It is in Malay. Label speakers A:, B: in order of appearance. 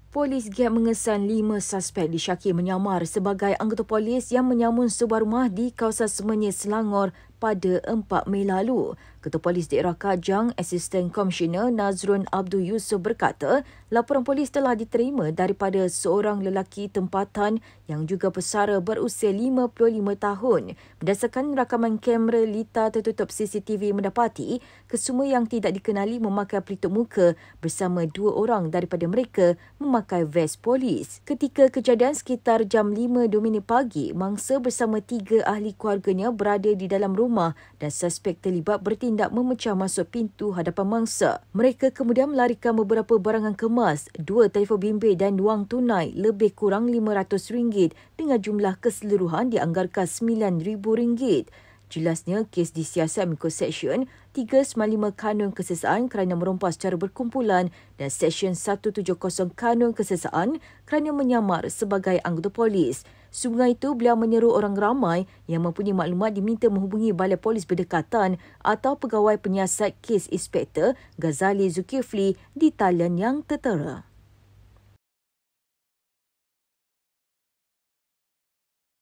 A: Polis GAP mengesan 5 suspek disyaki menyamar sebagai anggota polis yang menyamun sebuah rumah di kawasan Semenyih, Selangor pada 4 Mei lalu. Ketua Polis Daerah Kajang, Asisten Komisioner Nazrun Abdul Yusuf berkata, laporan polis telah diterima daripada seorang lelaki tempatan yang juga pesara berusia 55 tahun. Berdasarkan rakaman kamera lita tertutup CCTV mendapati, kesemua yang tidak dikenali memakai pelitup muka bersama 2 orang daripada mereka memakai vest polis. Ketika kejadian sekitar jam 5.02 pagi, mangsa bersama 3 ahli keluarganya berada di dalam rumah dan suspek terlibat bertindak memecah masuk pintu hadapan mangsa. Mereka kemudian melarikan beberapa barangan kemas, 2 telefon bimbit dan wang tunai lebih kurang RM500 dengan jumlah keseluruhan dianggarkan RM9,000. Jelasnya, kes disiasat mengikut Seksyen 395 Kanun Kesesaan kerana merompas secara berkumpulan dan Seksyen 170 Kanun Kesesaan kerana menyamar sebagai anggota polis. Sehingga itu, beliau menyeru orang ramai yang mempunyai maklumat diminta menghubungi Balai Polis Berdekatan atau Pegawai Penyiasat Kes Inspektor Ghazali Zulkifli di talian yang tertera.